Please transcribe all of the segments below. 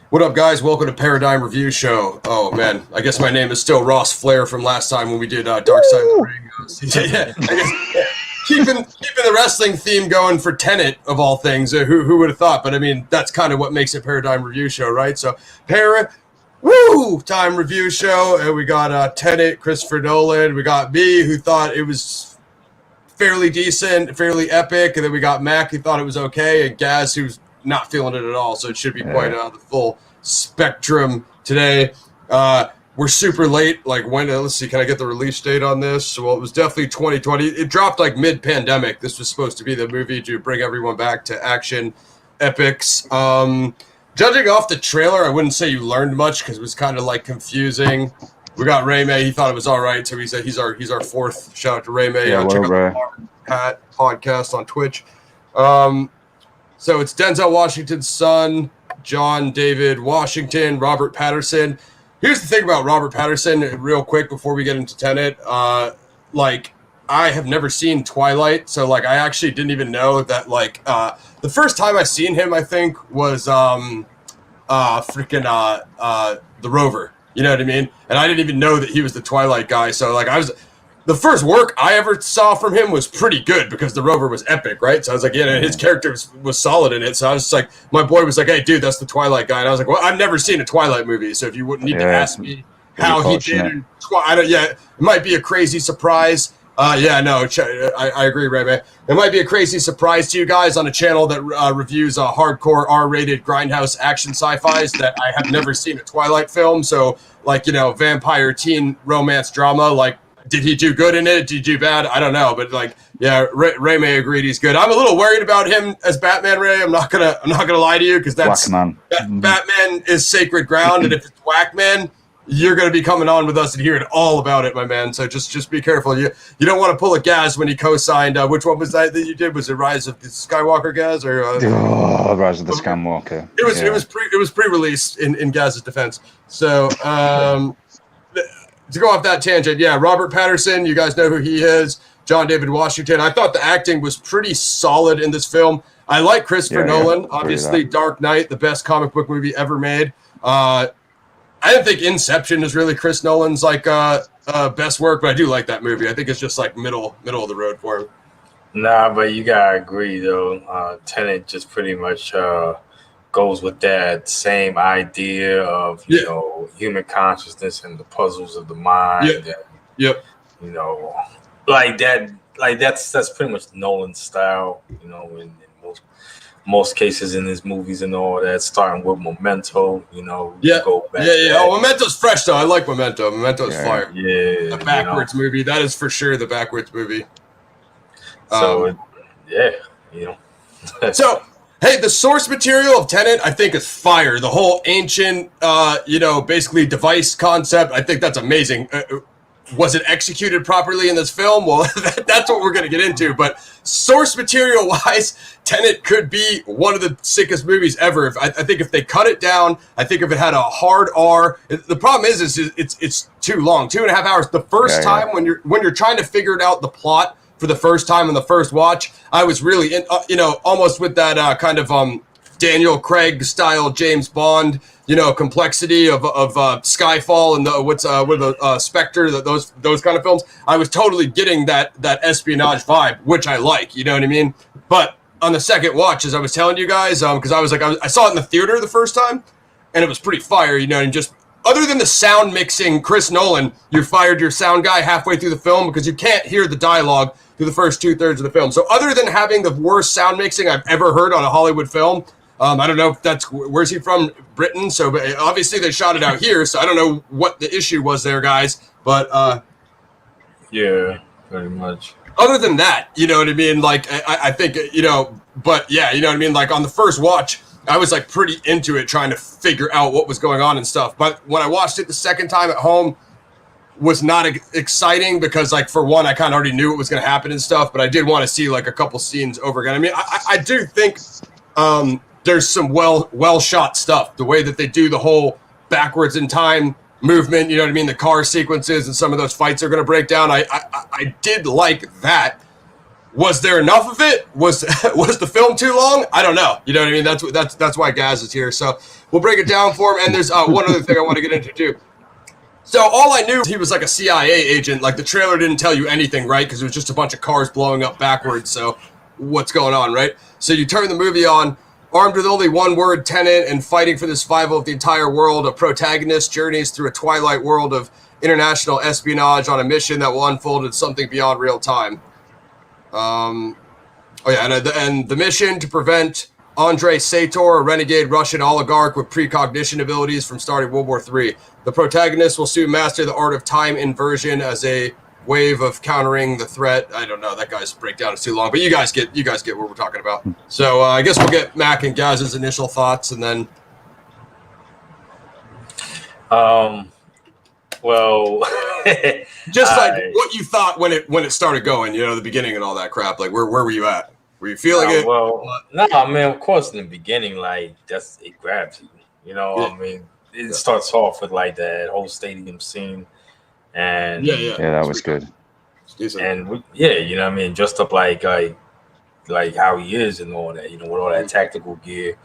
What up, guys? Welcome to Paradigm Review Show. Oh man, I guess my name is still Ross Flair from last time when we did Dark Side of the Ring. Yeah, I guess keeping the wrestling theme going for Tenet of all things. Who would have thought? But I mean, that's kind of what makes it Paradigm Review Show, right? So time review show, and we got Tenet, Christopher Nolan. We got me, who thought it was fairly decent, fairly epic, and then we got Mac, who thought it was okay, and Gaz, who's not feeling it at all. So it should be quite the full spectrum today. We're super late. Like when? Let's see. Can I get the release date on this? Well, it was definitely 2020. It dropped like mid-pandemic. This was supposed to be the movie to bring everyone back to action epics. Judging off the trailer, I wouldn't say you learned much because it was kind of like confusing. We got Ray May. He thought it was all right, so he said he's our fourth. Shout out to Ray May. Check out the Pat podcast on Twitch. So it's Denzel Washington's son, John David Washington, Robert Patterson. Here's the thing about Robert Patterson, real quick, before we get into Tenet. I have never seen Twilight, so I actually didn't even know that. The first time I seen him, I think, was The Rover. You know what I mean? And I didn't even know that he was the Twilight guy. So the first work I ever saw from him was pretty good because The Rover was epic, right? So I was like, yeah, his character was solid in it. So I was just like, my boy was like, hey, dude, that's the Twilight guy. And I was like, well, I've never seen a Twilight movie. So if you wouldn't need to ask me how he did, it might be a crazy surprise. I agree, Ray May. It might be a crazy surprise to you guys on a channel that reviews hardcore R-rated grindhouse action sci-fis that I have never seen a Twilight film. So vampire teen romance drama, did he do good in it? Did he do bad? I don't know, but Ray May agreed he's good. I'm a little worried about him as Batman. Ray, I'm not gonna lie to you because Batman is sacred ground, and if it's Whackman, you're gonna be coming on with us and hearing all about it, my man. So just be careful. You don't want to pull a Gaz when he co-signed. Which one was that you did? Was it Rise of the Skywalker, Gaz, or Rise of the Skywalker? It was pre-released in Gaz's defense. So. To go off that tangent, Robert Patterson, you guys know who he is. John David Washington. I thought the acting was pretty solid in this film. I like Christopher Nolan. Obviously, Dark Knight, the best comic book movie ever made. I didn't think Inception is really Chris Nolan's best work, but I do like that movie. I think it's just middle of the road for him. Nah, but you gotta agree though. Tenet just pretty much goes with that same idea of human consciousness and the puzzles of the mind. That's pretty much Nolan's style. In most cases in his movies and all that, starting with Memento. Go back. Memento's fresh though. I like Memento. Memento's fire. Yeah, the backwards movie. That is for sure the backwards movie. So So. Hey, the source material of Tenet, I think, is fire. The whole ancient, basically device concept, I think that's amazing. Was it executed properly in this film? Well, that's what we're going to get into. But source material-wise, Tenet could be one of the sickest movies ever. I think if they cut it down, I think if it had a hard R. The problem is it's too long, 2.5 hours. The first time when you're trying to figure out the plot for the first time on the first watch, I was really in, almost with that kind of Daniel Craig style James Bond, complexity of Skyfall and the Spectre, those kind of films. I was totally getting that espionage vibe, which I like. You know what I mean? But on the second watch, as I was telling you guys, because I saw it in the theater the first time, and it was pretty fire. And just. Other than the sound mixing, Chris Nolan, you fired your sound guy halfway through the film because you can't hear the dialogue through the first 2/3 of the film. So other than having the worst sound mixing I've ever heard on a Hollywood film, I don't know if where's he from? Britain. So obviously they shot it out here. So I don't know what the issue was there, guys. But yeah, very much. Other than that, you know what I mean? I think, but yeah, you know what I mean? On the first watch, I was pretty into it, trying to figure out what was going on and stuff. But when I watched it the second time at home, was not exciting because, for one, I kind of already knew what was going to happen and stuff. But I did want to see a couple scenes over again. I mean, I do think there's some well shot stuff. The way that they do the whole backwards in time movement, you know what I mean? The car sequences and some of those fights are going to break down. I did like that. Was there enough of it? Was was the film too long? I don't know. You know what I mean? That's why Gaz is here. So we'll break it down for him. And there's one other thing I want to get into too. So all I knew, he was like a CIA agent. Like the trailer didn't tell you anything, right? Because it was just a bunch of cars blowing up backwards. So what's going on, right? So you turn the movie on, armed with only one word, Tenet, and fighting for the survival of the entire world. A protagonist journeys through a twilight world of international espionage on a mission that will unfold in something beyond real time. And the mission to prevent Andrei Sator, a renegade Russian oligarch with precognition abilities from starting World War III. The protagonist will soon master the art of time inversion as a wave of countering the threat. I don't know, that guy's breakdown is too long, but you guys get what we're talking about. So I guess we'll get Mac and Gaz's initial thoughts, and then. Well, just like what you thought when it started going, you know, the beginning and all that crap. Like, where were you at? Were you feeling it? Well, no, I mean, of course, in the beginning, like it grabs you. You know, I mean, it starts off with like that whole stadium scene, and that was good. And you know what I mean, dressed up like how he is and all that, you know, with all that tactical gear,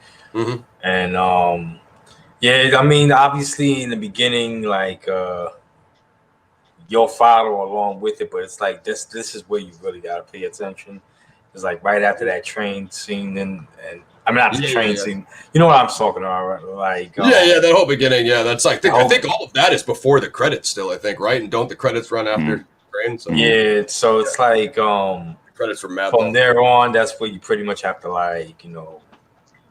and I mean, obviously in the beginning, like you'll follow along with it, but it's like this is where you really gotta pay attention. It's like right after that train scene, and I mean not the train scene. You know what I'm talking about, right? Like that whole beginning. Yeah, that's like I think all of that is before the credits still. I think, right? And don't the credits run after train? So. Yeah, so it's like credits from Mad from there on. That's where you pretty much have to like, you know,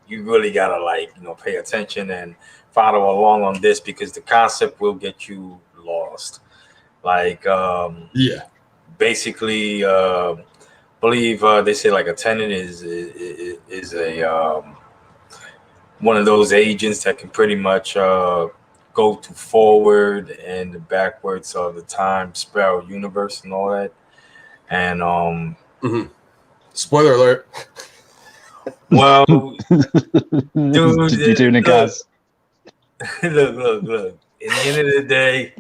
you really gotta like, you know, pay attention and follow along on this because the concept will get you lost. Like basically believe they say like a tenant is a one of those agents that can pretty much go to forward and backwards of the time spiral universe and all that. And spoiler alert. Well, dude, you're doing it, guys. Look. In the end of the day,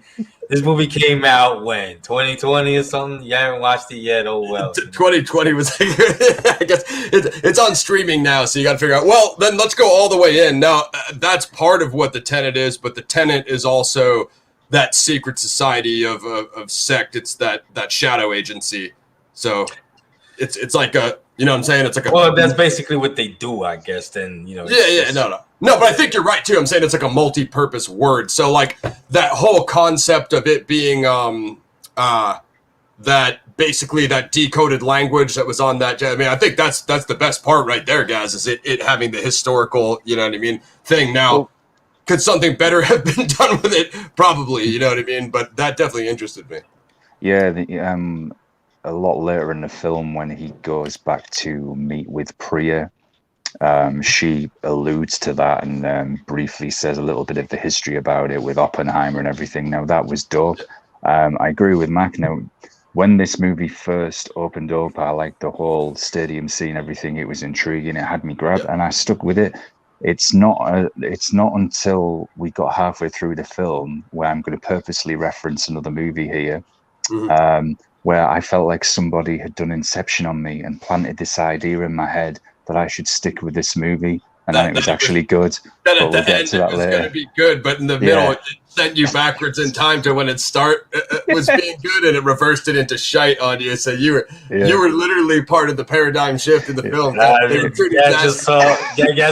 this movie came out when 2020 or something. You haven't watched it yet. Oh well. 2020 was. I guess it's on streaming now, so you got to figure out. Well, then let's go all the way in. Now that's part of what the Tenet is, but the Tenet is also that secret society of sect. It's that shadow agency. So it's like a. You know what I'm saying? It's like a. Well, that's basically what they do, I guess. Then you know. No, but I think you're right too. I'm saying it's like a multi-purpose word. So like that whole concept of it being that basically that decoded language that was on that. I mean, I think that's the best part right there, guys. Is it having the historical, you know what I mean, thing. Now, could something better have been done with it? Probably, you know what I mean. But that definitely interested me. Yeah, a lot later in the film when he goes back to meet with Priya. She alludes to that and briefly says a little bit of the history about it with Oppenheimer and everything. Now, that was dope. I agree with Mac. Now, when this movie first opened up, I liked the whole stadium scene, everything. It was intriguing. It had me grabbed, and I stuck with it. It's not until we got halfway through the film where I'm going to purposely reference another movie here, where I felt like somebody had done Inception on me and planted this idea in my head that I should stick with this movie, and then it was actually good. Then at the end, it was going to be good, but in the middle, it sent you backwards in time to when it was being good, and it reversed it into shite on you. So you were literally part of the paradigm shift in the film. Gaz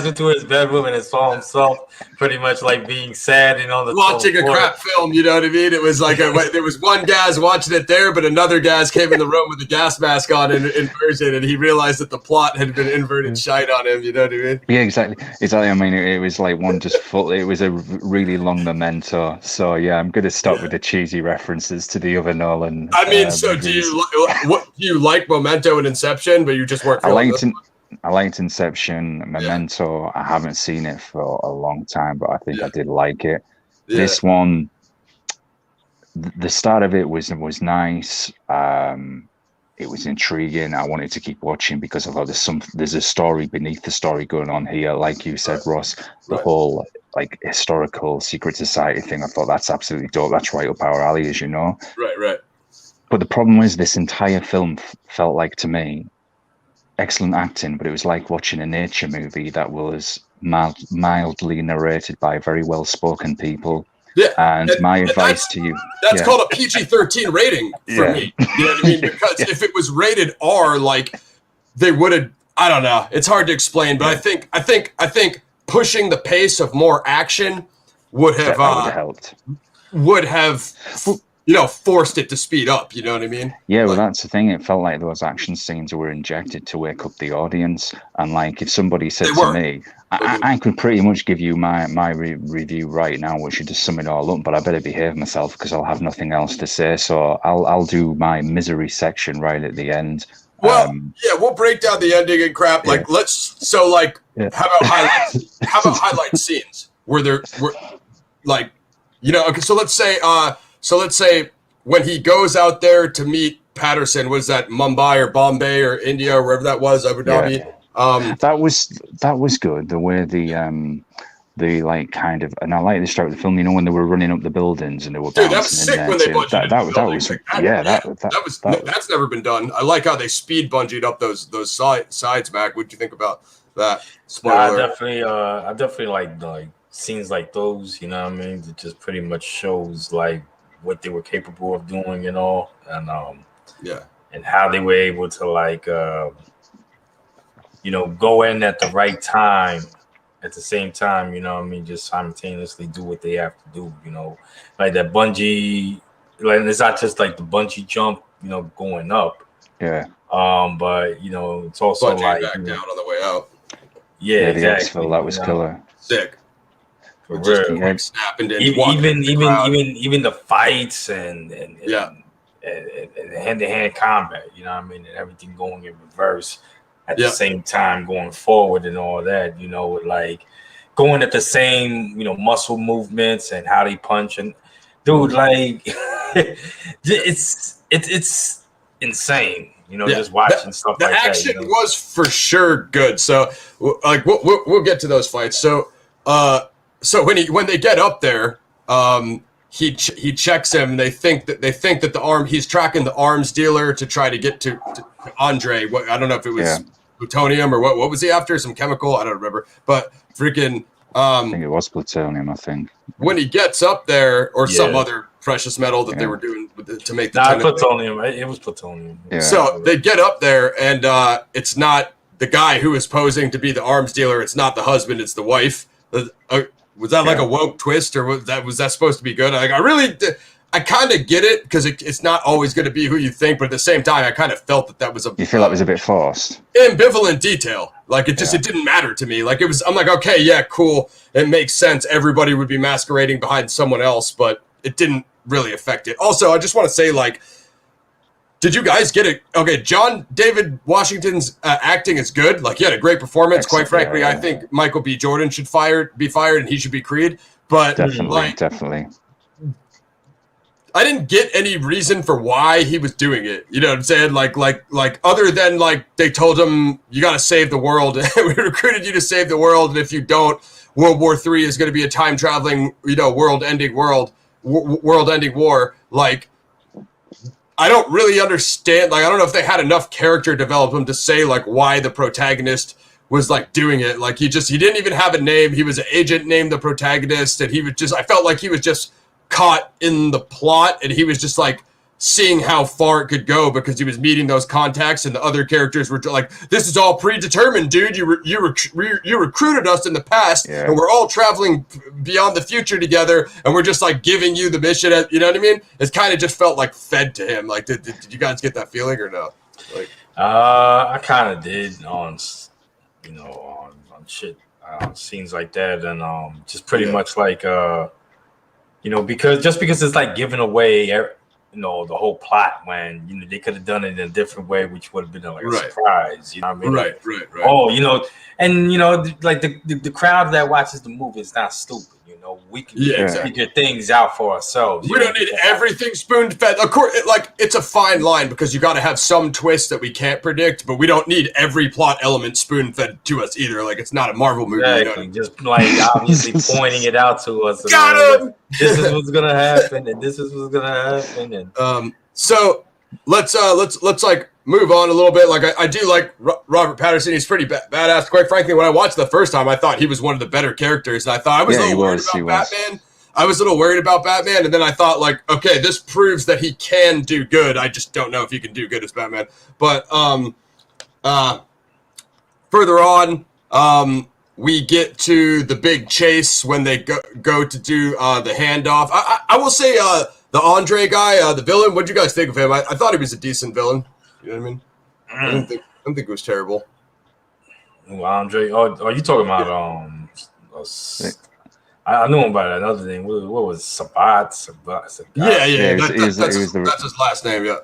went to his bedroom and saw himself pretty much like being sad and on the watching a crap film. You know what I mean? It was like there was one Gaz watching it there, but another Gaz came in the room with the gas mask on in inversion, and he realized that the plot had been inverted shite on him. You know what I mean? Yeah, exactly. I mean, it was like one just full. It was a really long memento. So yeah, I'm going to stop with the cheesy references to the other Nolan. I mean, so do you like Memento and Inception, but you just weren't? I liked Inception, Memento. I haven't seen it for a long time, but I think I did like it. Yeah. This one, the start of it was nice. It was intriguing. I wanted to keep watching because I thought there's a story beneath the story going on here. Like you said, Ross, the whole like historical secret society thing. I thought that's absolutely dope. That's right up our alley, as you know. Right. But the problem is this entire film felt like to me excellent acting, but it was like watching a nature movie that was mildly narrated by very well-spoken people. Yeah, and my advice to you, that's called a PG-13 rating for me. You know what I mean? Because if it was rated R, like they would have. I don't know. It's hard to explain, but I think pushing the pace of more action would have helped. Would have, forced it to speed up. You know what I mean? Yeah, well, that's the thing. It felt like those action scenes were injected to wake up the audience. And like, if somebody said to me, I could pretty much give you my review right now, which should just sum it all up, but I better behave myself because I'll have nothing else to say. So I'll do my misery section right at the end. Well, we'll break down the ending and crap. Like, how about highlights? How about highlight scenes where there were, like, okay. So let's say when he goes out there to meet Patterson, was that Mumbai or Bombay or India or wherever that was, Abu Dhabi? Yeah. That was good. The way the like kind of, and I like this start of the film. When they were running up the buildings and they were that was sick when they bungeed. That's never been done. I like how they speed bungeed up those sides, Mac. What'd you think about that? I definitely like scenes like those. You know what I mean? It just pretty much shows like what they were capable of doing and all, and and how they were able to like go in at the right time. At the same time, just simultaneously do what they have to do, like that bungee, like it's not just like the bungee jump, going up. Yeah. But it's also bungee like back down on the way out. Yeah, exactly. Exfil, that was killer. Sick. For real. Even the fights and hand-to-hand combat, and everything going in reverse. At the same time going forward and all that, with like going at the same, muscle movements and how they punch and dude, like it's insane, just watching stuff like that. The action was for sure good. So like we'll get to those fights. So when they get up there, he checks him. They think that he's tracking the arms dealer to try to get to Andre. I don't know if it was plutonium or what was he after? Some chemical? I don't remember. But freaking I think it was plutonium, I think. When he gets up there, or some other precious metal that they were doing to make the plutonium, right? It was plutonium. Yeah. So they get up there and it's not the guy who is posing to be the arms dealer, it's not the husband, it's the wife. Was that like a woke twist, or was that supposed to be good? I kind of get it because it's not always going to be who you think, but at the same time, I kind of felt that was You feel that was a bit forced? Ambivalent detail. Like it didn't matter to me. Like I'm like, okay, yeah, cool. It makes sense. Everybody would be masquerading behind someone else, but it didn't really affect it. Also, I just want to say, like, did you guys get it? Okay, John David Washington's acting is good. Like, he had a great performance. Excellent. Quite frankly, I think Michael B. Jordan should be fired, and he should be Creed. But definitely. I didn't get any reason for why he was doing it. You know what I'm saying? Like other than like they told him you got to save the world. We recruited you to save the world, and if you don't, World War III is going to be a time traveling, world-ending war. Like, I don't really understand. Like, I don't know if they had enough character development to say like why the protagonist was like doing it. Like he didn't even have a name. He was an agent named the protagonist, and I felt like he was just caught in the plot, and he was just like seeing how far it could go because he was meeting those contacts, and the other characters were like, this is all predetermined, dude. You recruited us in the past, and we're all traveling beyond the future together, and we're just like giving you the mission. You know what I mean? It kind of just felt like fed to him. Like, did you guys get that feeling or no? Like, I kind of did on shit, scenes like that, and just pretty much like because it's like giving away, the whole plot when they could have done it in a different way, which would have been like a surprise. You know what I mean? Right. Oh, and like the crowd that watches the movie is not stupid. We can figure things out for ourselves. We don't need everything spoon-fed. Of course, it's a fine line because you got to have some twist that we can't predict, but we don't need every plot element spoon-fed to us either. Like, it's not a Marvel movie. Exactly. Just like obviously pointing it out to us. Got him! This is what's gonna happen, and this is what's gonna happen. And so let's like move on a little bit, like I do like Robert Pattinson. He's pretty badass. Quite frankly, when I watched the first time, I thought he was one of the better characters. And I thought I was a little worried about Batman. I was a little worried about Batman, and then I thought, like, okay, this proves that he can do good. I just don't know if he can do good as Batman. But further on, we get to the big chase when they go to do the handoff. I will say the Andre guy, the villain, what did you guys think of him? I thought he was a decent villain. You know what I mean? I don't think it was terrible. Andre, are you talking about I knew him by another name. What was Sabat? Yeah. That's his last name.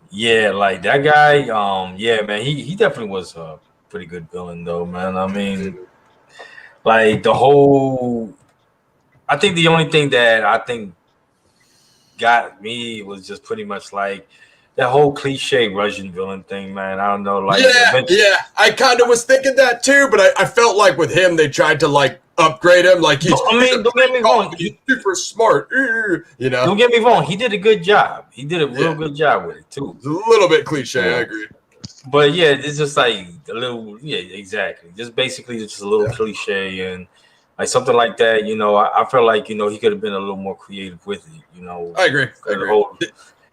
Yeah. Like that guy. Yeah, man. He definitely was a pretty good villain, though, man. I mean, like the whole. I think the only thing that I think got me was just pretty much like that whole cliche Russian villain thing, man. I don't know, like I kind of was thinking that too, but I felt like with him they tried to like upgrade him, like don't get me wrong, he's super smart, you know. Don't get me wrong, he did a good job. He did a real good job with it too. It's a little bit cliche, I agree. But yeah, it's just like a little, exactly. Just basically just a little cliche and like something like that, you know. I feel like, you know, he could have been a little more creative with it, you know. I agree.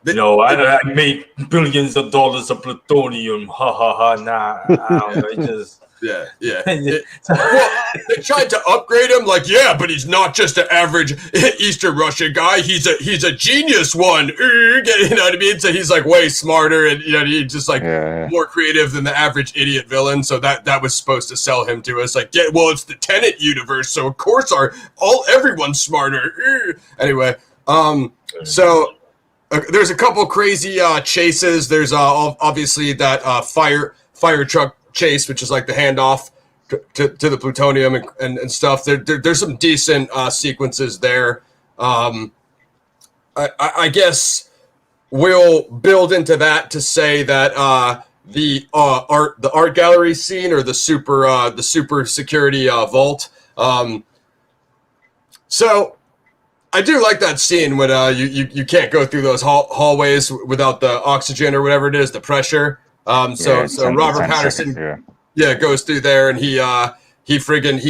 I make billions of dollars of plutonium. Ha ha ha. Nah, I don't know. It just well, they tried to upgrade him, like, but he's not just an average Eastern Russian guy. He's a genius one. You know what I mean? So he's like way smarter, and you know, he's just like more creative than the average idiot villain. So that was supposed to sell him to us, like, it's the Tenet universe, so of course everyone's smarter. Anyway, so. There's a couple crazy chases. There's obviously that fire truck chase, which is like the handoff to the plutonium and stuff. There's some decent sequences there. I guess we'll build into that to say that the art gallery scene or the super security vault. So. I do like that scene when you can't go through those hallways without the oxygen or whatever it is, the pressure. So Robert Pattinson goes through there, and he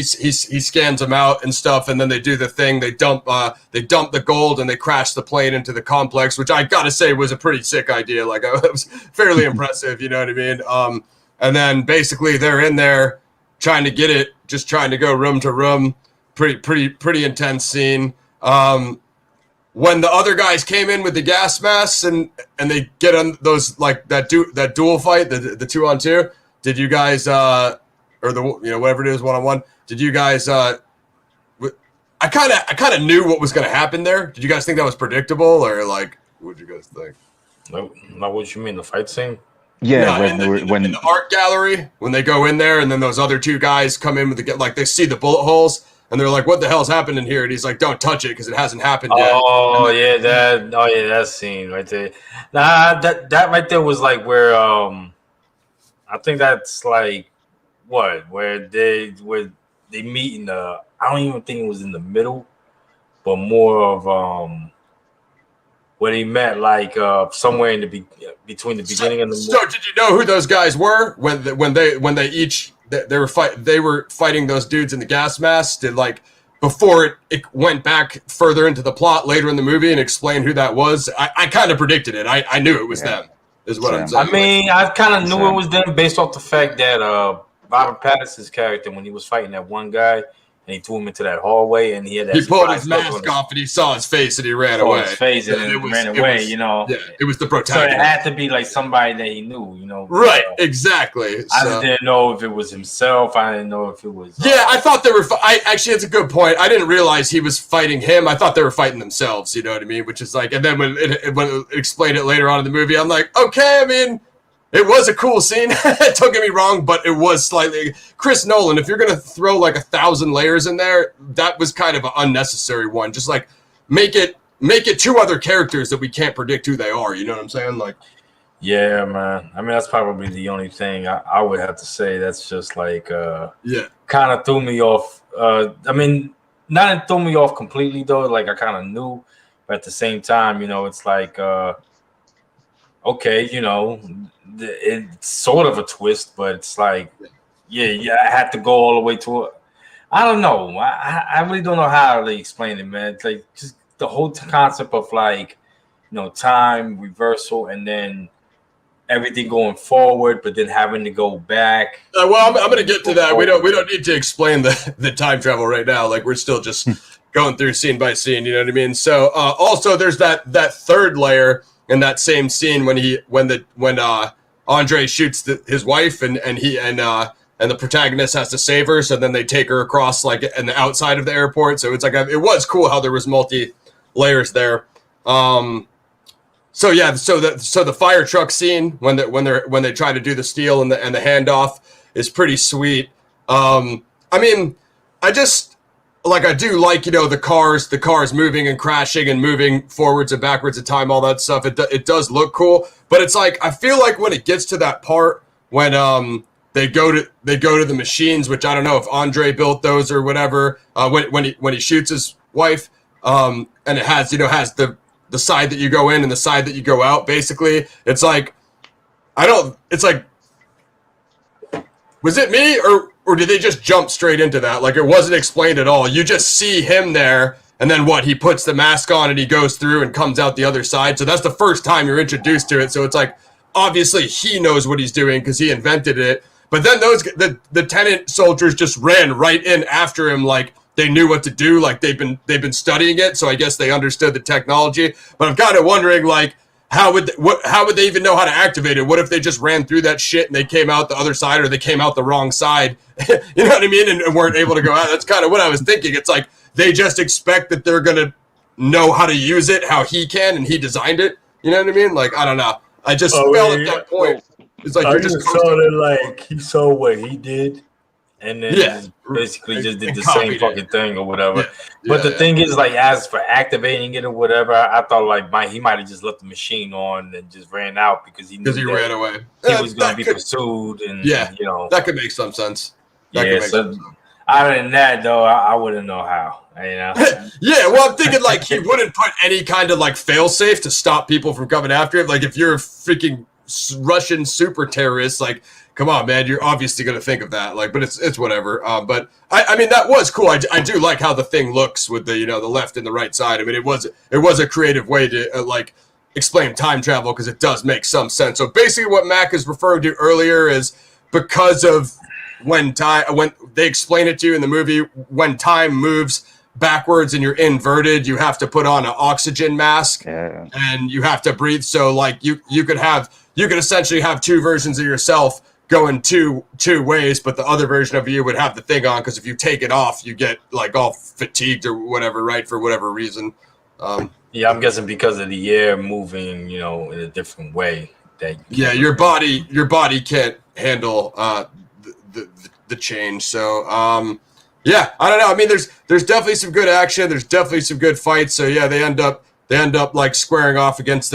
scans them out and stuff, and then they do the thing. They dump the gold and they crash the plane into the complex, which I gotta say was a pretty sick idea. Like, it was fairly impressive, you know what I mean? And then basically they're in there trying to get it, just trying to go room to room. Pretty intense scene. When the other guys came in with the gas masks and they get on those, like that duel fight, the 2-on-2, did you guys or the whatever it is 1-on-1, did you guys I kind of knew what was going to happen there. Did you guys think that was predictable, or like what did you guys think? No, not what you mean, the fight scene? Yeah, in the art gallery, when they go in there and then those other two guys come in with they see the bullet holes. And they're like, "What the hell's happened in here?" And he's like, "Don't touch it because it hasn't happened yet." That scene right there. Nah, that right there was like where I think that's like where they meet in the. I don't even think it was in the middle, but more of where they met, like somewhere in the between the beginning and the. So did you know who those guys were when they each? They were fighting those dudes in the gas masks. Did, like, before it went back further into the plot later in the movie and explained who that was. I kind of predicted it. I knew it was them. Is what I'm saying. I mean, I kind of knew it was them based off the fact that Robert Pattinson's character, when he was fighting that one guy and he threw him into that hallway and he pulled his mask off and he saw his face and he ran away. His face and it ran away. You know. Yeah, it was the protagonist. So it had to be like somebody that he knew. You know. Right. Exactly. I just didn't know if it was himself. I didn't know if it was. Yeah, I thought they were. Actually, it's a good point. I didn't realize he was fighting him. I thought they were fighting themselves. You know what I mean? Which is like, and then when it explained it later on in the movie, I'm like, okay. I mean, it was a cool scene. Don't get me wrong, but it was slightly Chris Nolan. If you're gonna throw like 1,000 layers in there, that was kind of an unnecessary one. Just like make it two other characters that we can't predict who they are. You know what I'm saying? Like, yeah, man. I mean, that's probably the only thing I would have to say. That's just like kind of threw me off. I mean, not threw me off completely though. Like I kind of knew, but at the same time, you know, it's like. okay, it's sort of a twist, but it's like, yeah, I had to go all the way to it. I don't know. I really don't know how to explain it, man. It's like just the whole concept of like, time reversal and then everything going forward, but then having to go back. Well, I'm going to get to that. We don't need to explain the time travel right now. Like we're still just going through scene by scene. You know what I mean? So also there's that third layer in that same scene when Andre shoots his wife and the protagonist has to save her. So then they take her across like in the outside of the airport. So it's like it was cool how there was multi layers there. So yeah, so the fire truck scene when they try to do the steal and the handoff is pretty sweet. I mean, I do like the cars moving and crashing and moving forwards and backwards in time, all that stuff. It does look cool, but it's like I feel like when it gets to that part when they go to the machines, which I don't know if Andre built those or whatever. When he shoots his wife, and it has the side that you go in and the side that you go out. Basically, it's like was it me or did they just jump straight into that? Like it wasn't explained at all. You just see him there, and then he puts the mask on and he goes through and comes out the other side. So that's the first time you're introduced to it. So it's like obviously he knows what he's doing because he invented it. But then the Tenet soldiers just ran right in after him like they knew what to do, like they've been studying it, so I guess they understood the technology. But I'm kind of wondering, like, how would they even know how to activate it? What if they just ran through that shit and they came out the other side, or they came out the wrong side? You know what I mean? And weren't able to go out. That's kind of what I was thinking. It's like they just expect that they're gonna know how to use it, how he can, and he designed it. You know what I mean? Like I don't know. I just felt at that point. It's like I you're just saw that like he saw what he did. And then basically just did the same fucking thing or whatever. Yeah. But the thing is, like, as for activating it or whatever, I thought like he might have just left the machine on and just ran out because he ran away. He was going to be pursued, and that could make some sense. Other than that, though, I wouldn't know how. Yeah, well, I'm thinking like he wouldn't put any kind of like fail-safe to stop people from coming after him. Like if you're a freaking Russian super terrorist, like. Come on, man! You're obviously going to think of that, like, but it's whatever. But I mean, that was cool. I do like how the thing looks with the the left and the right side. I mean, it was a creative way to like explain time travel because it does make some sense. So basically, what Mac is referring to earlier is because of when they explain it to you in the movie, when time moves backwards and you're inverted, you have to put on an oxygen mask and you have to breathe. So like you could essentially have two versions of yourself going two ways, but the other version of you would have the thing on because if you take it off, you get like all fatigued or whatever, right? For whatever reason. Yeah, I'm guessing because of the air moving, in a different way. Your body can't handle the change. So yeah, I don't know. I mean, there's definitely some good action. There's definitely some good fights. So yeah, they end up like squaring off against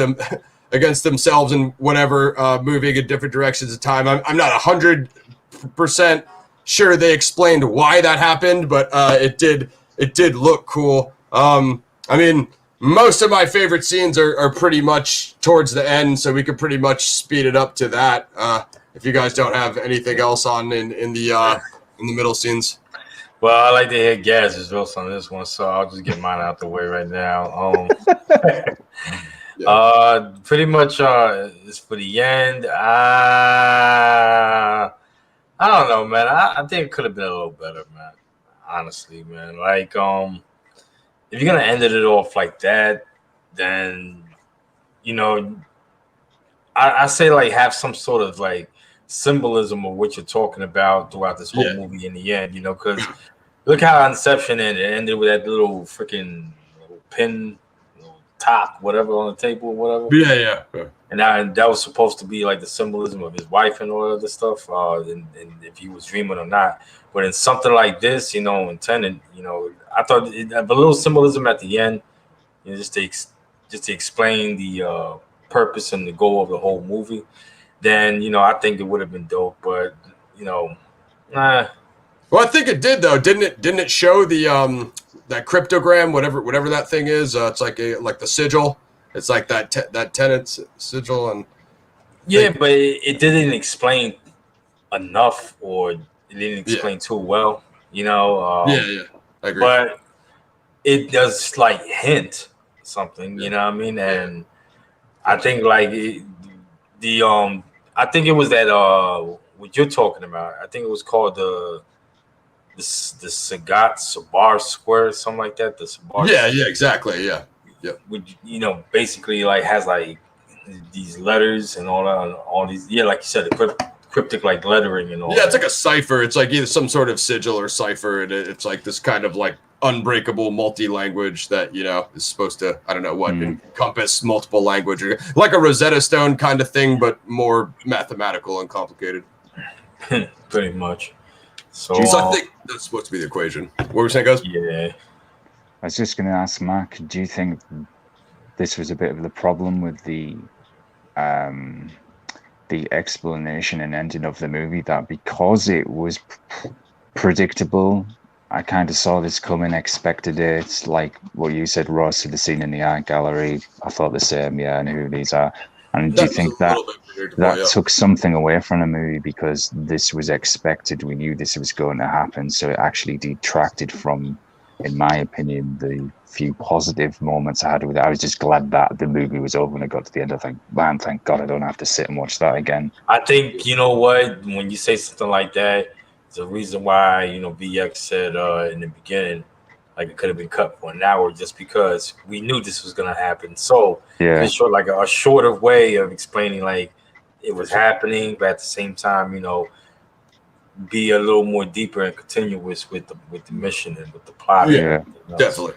themselves and whatever, moving in different directions of time. I'm not 100% sure they explained why that happened, but it did look cool. I mean, most of my favorite scenes are pretty much towards the end, so we could pretty much speed it up to that. If you guys don't have anything else on in the middle scenes. Well, I like to hear Gaz's votes on this one, so I'll just get mine out the way right now. Pretty much it's for the end. I don't know, man. I think it could have been a little better, man. Honestly, man. Like, if you're gonna end it off like that, then I say like have some sort of like symbolism of what you're talking about throughout this whole movie in the end, because look how Inception ended. It ended with that little freaking pin top, whatever, on the table or whatever. Yeah. And that was supposed to be like the symbolism of his wife and all of this stuff, and if he was dreaming or not. But in something like this, in Tenet, I thought it had a little symbolism at the end, just to explain the purpose and the goal of the whole movie. Then I think it would have been dope. But Well, I think it did though, didn't it show the that cryptogram, whatever that thing is? It's like the sigil. It's like that Tenet sigil, and Yeah, but it didn't explain enough, or it didn't explain too well. Yeah, I agree. But it does like hint something. You know what I mean? And I think like I think it was that what you're talking about. I think it was called the Sabar Square, something like that. The Sabar. Yeah, exactly. Yeah. Which basically like has like these letters and all these. Yeah, like you said, the cryptic like lettering and all. Yeah, it's like a cipher. It's like either some sort of sigil or cipher, and it's like this kind of like unbreakable multi-language that is supposed to, I don't know what, encompass multiple language, or like a Rosetta Stone kind of thing, but more mathematical and complicated. Pretty much. So I think that's supposed to be the equation. What were you saying, guys? Yeah. I was just going to ask Mark, do you think this was a bit of the problem with the explanation and ending of the movie, that because it was predictable, I kind of saw this coming, expected it? It's like what you said, Ross, to the scene in the art gallery. I thought the same, I know who these are. And do you think that took something away from the movie because this was expected? We knew this was going to happen, so it actually detracted from, in my opinion, the few positive moments I had with it. I was just glad that the movie was over when I got to the end. I think, man, thank God I don't have to sit and watch that again. I think, you know what, when you say something like that, the reason why, BX said in the beginning, like it could have been cut for an hour, just because we knew this was going to happen. So it's short, like a shorter way of explaining like it was happening, but at the same time, be a little more deeper and continuous with the mission and with the plot. Yeah, definitely.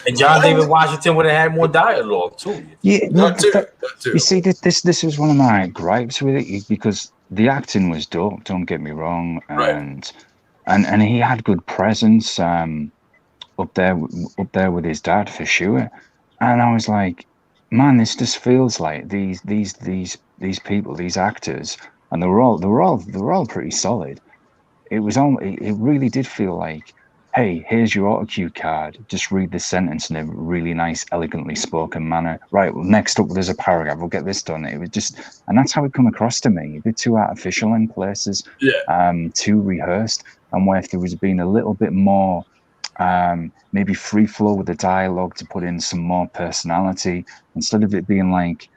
And John David Washington would have had more dialogue too. Yeah, that too. You see, this was one of my gripes with it, because the acting was dope. Don't get me wrong, and he had good presence up there with his dad for sure. And I was like, man, this just feels like these people, these actors, and they were all pretty solid. It really did feel like, hey, here's your auto cue card. Just read this sentence in a really nice, elegantly spoken manner. Right, well, next up there's a paragraph. We'll get this done. It was just, and that's how it come across to me. A bit too artificial in places, too rehearsed. And where if there was been a little bit more, maybe free flow with the dialogue to put in some more personality, instead of it being like,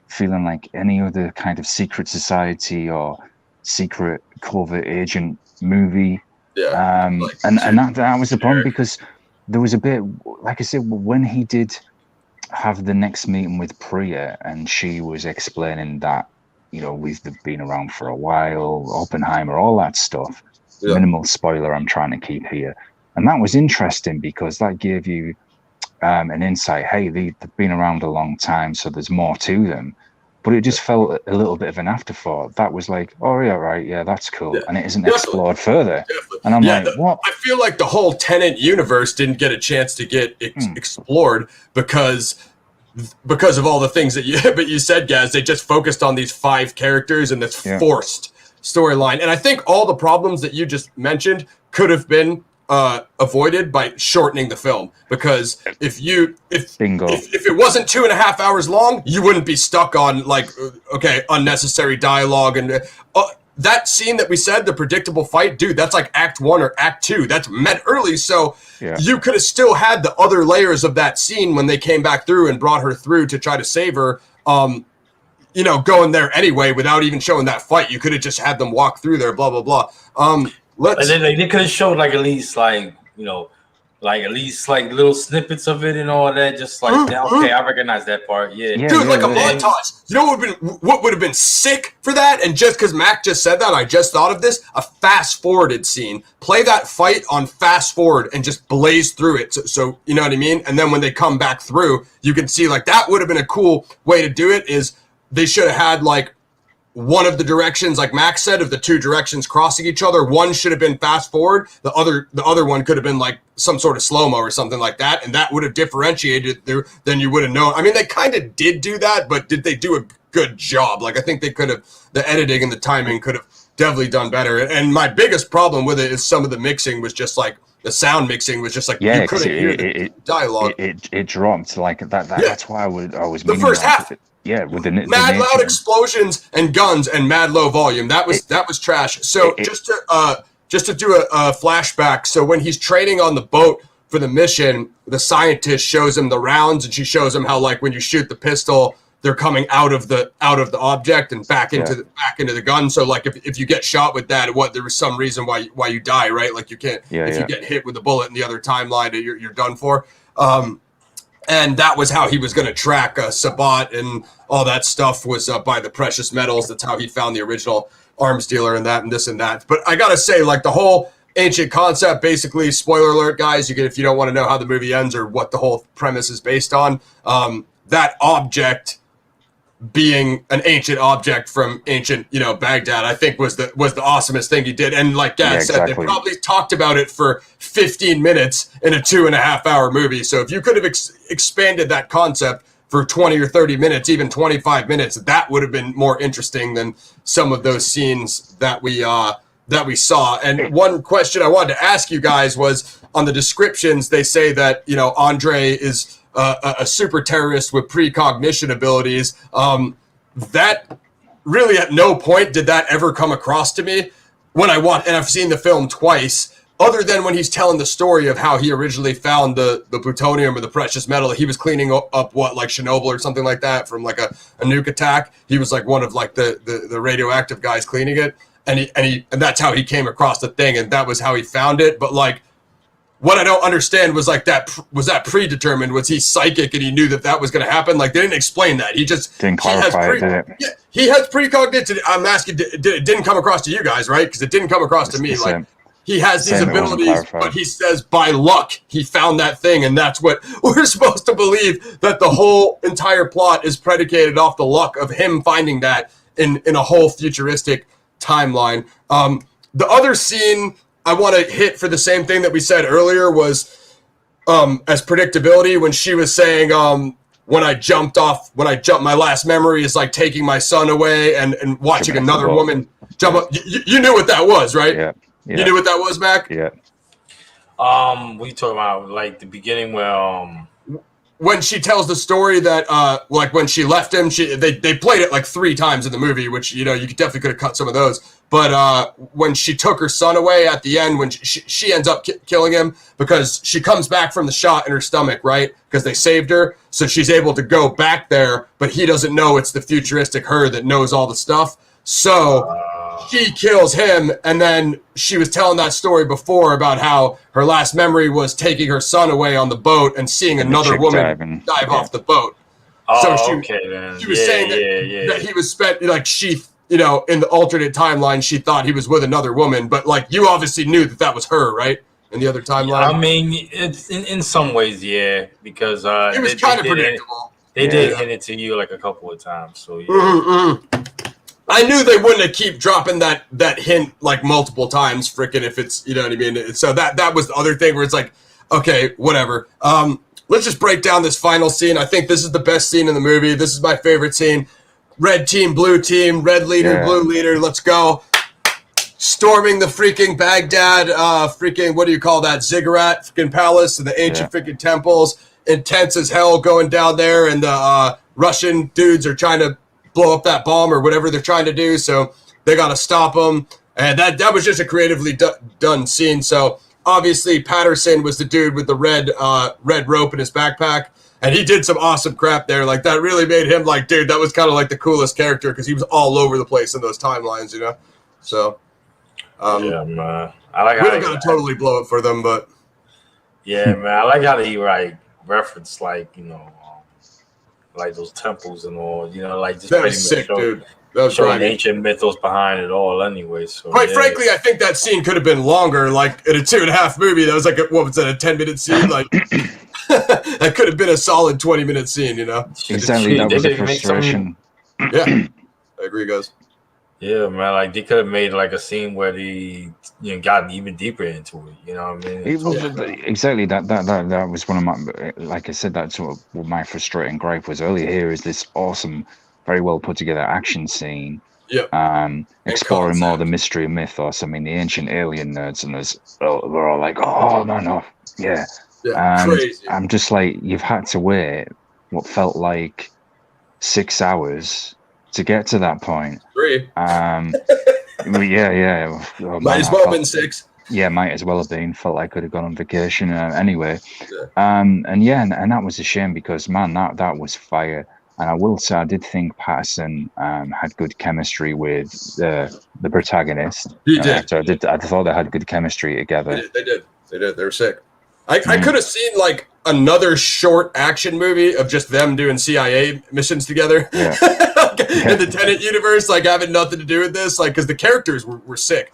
feeling like any other kind of secret society or secret covert agent movie. And that was the problem, because there was a bit, like I said, when he did have the next meeting with Priya and she was explaining that, we've been around for a while, Oppenheimer, all that stuff. Minimal spoiler I'm trying to keep here. And that was interesting because that gave you an insight. Hey, they've been around a long time, so there's more to them. But it just felt a little bit of an afterthought. That was like, oh yeah, right, yeah, that's cool, and it isn't explored further. And I'm like, what? I feel like the whole Tenet universe didn't get a chance to get explored because of all the things that you said, Gaz. They just focused on these 5 characters and this forced storyline. And I think all the problems that you just mentioned could have been avoided by shortening the film, because if it wasn't 2.5 hours long, you wouldn't be stuck on like unnecessary dialogue and that scene that we said, the predictable fight, dude, that's like Act 1 or Act 2. That's met early, so you could have still had the other layers of that scene when they came back through and brought her through to try to save her. Going there anyway without even showing that fight. You could have just had them walk through there, blah blah blah. And then they could have showed like at least like little snippets of it and all that. Just like okay, I recognize that part. Yeah, dude, like a montage. You know what would have been sick for that? And just because Mac just said that, I just thought of this: a fast forwarded scene. Play that fight on fast forward and just blaze through it. So you know what I mean. And then when they come back through, you can see like that would have been a cool way to do it. Is they should have had like one of the directions, like Max said, of the 2 directions crossing each other. One should have been fast forward. The other one could have been like some sort of slow-mo or something like that, and that would have differentiated there. Then you would have known. I mean, they kind of did do that, but did they do a good job? Like I think they could have. The editing and the timing could have definitely done better. And my biggest problem with it is some of the mixing was just like the sound mixing was just like you couldn't hear the dialogue. It dropped like that. That's why I was the first half. yeah, with the mad loud nature. explosions and guns and mad low volume. That was trash. So just to do a flashback. So when he's training on the boat for the mission, the scientist shows him the rounds, and she shows him how, like, when you shoot the pistol, they're coming out of the object and back into the gun. So like if you get shot with that, there was some reason why you die, right? Like you can't you get hit with a bullet in the other timeline, you're done for. And that was how he was going to track Sabat, and all that stuff was by the precious metals. That's how he found the original arms dealer and that and this and that. But I got to say, like, the whole ancient concept, basically, spoiler alert, guys, if you don't want to know how the movie ends or what the whole premise is based on, that object being an ancient object from ancient, Baghdad, I think was the awesomest thing he did. And like Dad said, they probably talked about it for 15 minutes in a 2.5 hour movie. So if you could have expanded that concept for 20 or 30 minutes, even 25 minutes, that would have been more interesting than some of those scenes that we saw. And one question I wanted to ask you guys was, on the descriptions, they say that, Andre is a super terrorist with precognition abilities. That really, at no point did that ever come across to me when I watched, and I've seen the film twice, other than when he's telling the story of how he originally found the plutonium or the precious metal. He was cleaning up like Chernobyl or something like that from like a nuke attack. He was like one of like the radioactive guys cleaning it, and that's how he came across the thing, and that was how he found it. But like, what I don't understand was like was that predetermined? Was he psychic and he knew that was going to happen? Like, they didn't explain that. He just didn't clarify it, did it? Yeah, he has precognition. I'm asking, it didn't come across to you guys, right? Because it didn't come across to me. Like, he has these abilities, but he says by luck he found that thing, and that's what we're supposed to believe, that the whole entire plot is predicated off the luck of him finding that in a whole futuristic timeline. The other scene I want to hit for the same thing that we said earlier was as predictability, when she was saying when I jumped, my last memory is like taking my son away and watching another woman jump up. You knew what that was, right? Yeah. You knew what that was, Mac? Yeah. We talking about like the beginning where when she tells the story that like when she left him, they played it like 3 times in the movie, which you definitely could have cut some of those. But when she took her son away at the end, when she ends up killing him, because she comes back from the shot in her stomach, right? Because they saved her, so she's able to go back there, but he doesn't know it's the futuristic her that knows all the stuff. So she kills him, and then she was telling that story before about how her last memory was taking her son away on the boat and seeing another woman dive off the boat. So she was saying that he was spent, like, she, in the alternate timeline, she thought he was with another woman, but like, you obviously knew that was her, right? In the other timeline. I mean, it's in some ways, yeah, because it was kind of predictable. They did hint it to you like a couple of times, so yeah. I knew they wouldn't keep dropping that hint like multiple times, frickin' if it's, you know what I mean? So that was the other thing where it's like, okay, whatever. Let's just break down this final scene. I think this is the best scene in the movie. This is my favorite scene. Red team, blue team, red leader, blue leader, let's go. Storming the freaking Baghdad, freaking, what do you call that, ziggurat freaking palace and the ancient freaking temples. Intense as hell going down there, and the Russian dudes are trying to blow up that bomb or whatever they're trying to do, so they got to stop them. And that was just a creatively done scene. So obviously Patterson was the dude with the red rope in his backpack, and he did some awesome crap there. Like, that really made him, like, dude, that was kind of like the coolest character, because he was all over the place in those timelines, So yeah, man. I like we don't gotta totally blow it for them, but yeah, man, I like how he reference, like, like those temples and all, like just that pretty was sick, dude. That was showing ancient mythos behind it all, anyway. So quite frankly, I think that scene could have been longer. Like, in a 2.5 movie, that was like a 10-minute scene. Like, that could have been a solid 20-minute scene. Exactly, that was a frustration. Yeah, I agree, guys. Yeah, man, like they could have made like a scene where they gotten even deeper into it. You know what I mean? It was, exactly that was one of my, like I said, that's what my frustrating gripe was earlier. Here is this awesome, very well put together action scene. Exploring more the mystery and mythos. I mean, the ancient alien nerds and us were all like, oh no, crazy. I'm just like, you've had to wait what felt like 6 hours to get to that point. 3. Yeah. Oh, Might man, as well have been 6. Yeah, might as well have been. Felt like I could have gone on vacation anyway. Yeah. And that was a shame because, man, that was fire. And I will say, I did think Patterson had good chemistry with the protagonist. He did. So I thought they had good chemistry together. They did. They were sick. I could have seen like another short action movie of just them doing CIA missions together Yeah. in the Tenet universe, like having nothing to do with this, like because the characters were sick.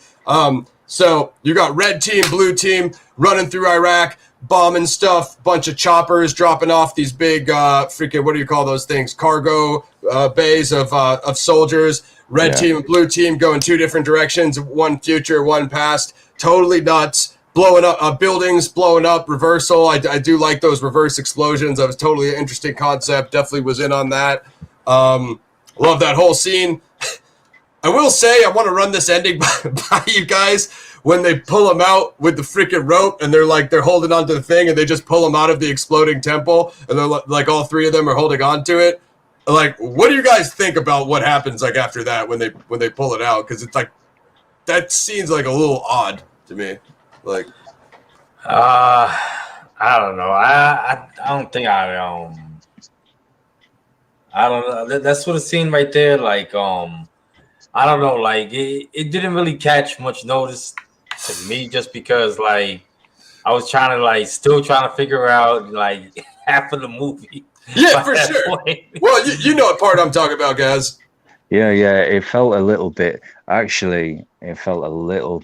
So you got red team, blue team running through Iraq, bombing stuff, bunch of choppers dropping off these big freaking, what do you call those things? Cargo bays of soldiers. Red team and blue team going 2 different directions, one future, one past. Totally nuts. Blowing up buildings, blowing up, reversal. I do like those reverse explosions. That was totally an interesting concept. Definitely was in on that. Love that whole scene. I will say I want to run this ending by you guys when they pull them out with the freaking rope and they're holding onto the thing and they just pull them out of the exploding temple and they're like all 3 of them are holding on to it. Like, what do you guys think about what happens like after that when they pull it out? Because it's like that seems like a little odd to me. Like, I don't know. I don't think I don't know. That's what it seemed right there. Like, I don't know. Like, it didn't really catch much notice to me just because, like, I was still trying to figure out, like, half of the movie. Yeah, for sure. Well, you know what part I'm talking about, guys. Yeah. It felt a little bit. Actually, it felt a little.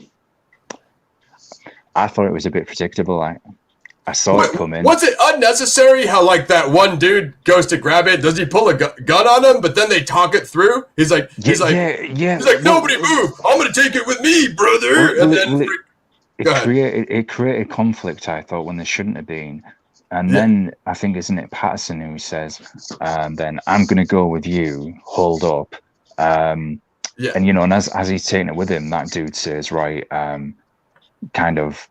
I thought it was a bit predictable. I saw it coming. Was it unnecessary how like that one dude goes to grab it? Does he pull a gun on him? But then they talk it through. He's like, He's like, nobody move. I'm gonna take it with me, brother. And then it created conflict. I thought when there shouldn't have been. And then I think isn't it Patterson who says, "Then I'm gonna go with you. Hold up." And and as he's taking it with him, that dude says, "Right." Kind of,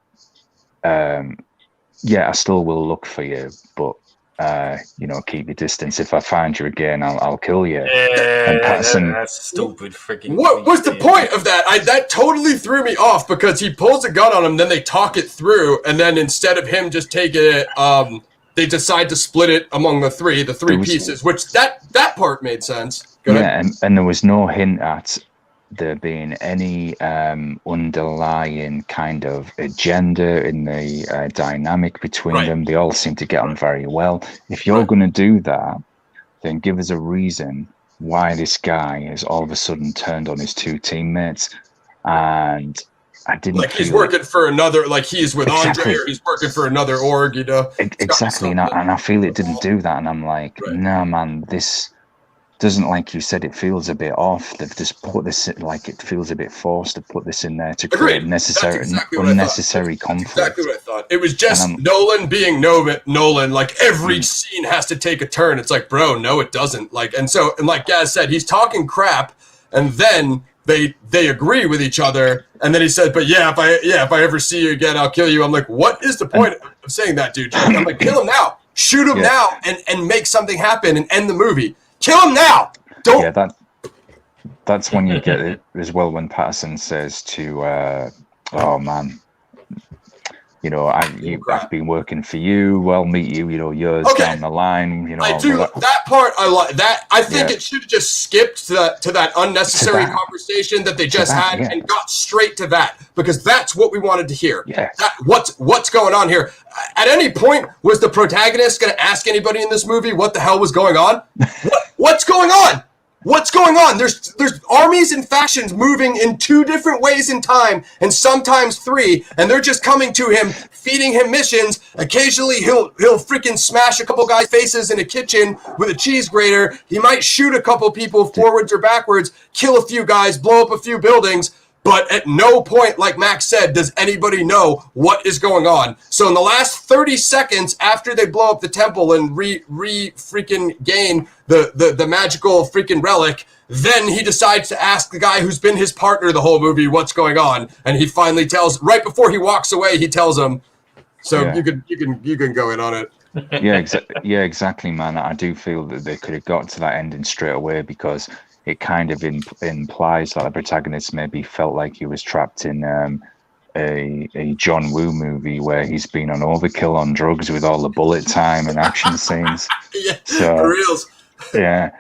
I still will look for you, but keep your distance. If I find you again, I'll kill you. Yeah, and Patterson, that's stupid freaking. What was the point of that? That totally threw me off because he pulls a gun on him, then they talk it through, and then instead of him just taking it, they decide to split it among the three pieces, which that part made sense. Go ahead. And there was no hint at there being any underlying kind of agenda in the dynamic between them. They all seem to get on very well. If you're going to do that, then give us a reason why this guy has all of a sudden turned on his 2 teammates. And I didn't like he's working for another, like he's with Andre or he's working for another org, Exactly. And I feel it didn't do that. And I'm like, no, man, this doesn't, like you said, it feels a bit off. They've just put this in, like it feels a bit forced to put this in there to create unnecessary conflict. Exactly what I thought. It was just Nolan being Nolan. Like every scene has to take a turn. It's like, bro, no, it doesn't. Like, and like Gaz said, he's talking crap, and then they agree with each other, and then he said, "But if I ever see you again, I'll kill you." I'm like, what is the point of saying that, dude? I'm like, kill him now, shoot him now, and make something happen and end the movie. Kill him now! Don't. Yeah, that's when you get it as well. When Patterson says to, "Oh man, I've been working for you. I'll meet you, years down the line." I do that part. I like that. I think it should have just skipped to that unnecessary conversation that they just had and got straight to that because that's what we wanted to hear. Yeah. What's going on here? At any point, was the protagonist going to ask anybody in this movie what the hell was going on? What's going on? What's going on? There's armies and factions moving in 2 different ways in time, and sometimes 3, and they're just coming to him, feeding him missions. Occasionally, he'll freaking smash a couple guys' faces in a kitchen with a cheese grater. He might shoot a couple people forwards or backwards, kill a few guys, blow up a few buildings. But at no point, like Max said, does anybody know what is going on. So in the last 30 seconds after they blow up the temple and freaking gain the magical freaking relic, then he decides to ask the guy who's been his partner the whole movie what's going on. And he finally tells, right before he walks away, he tells him, So Yeah. you can go in on it. Yeah, exactly, man. I do feel that they could have got to that ending straight away because it kind of implies that the protagonist maybe felt like he was trapped in a John Woo movie where he's been on overkill on drugs with all the bullet time and action scenes. Yeah, So, for reals. Yeah,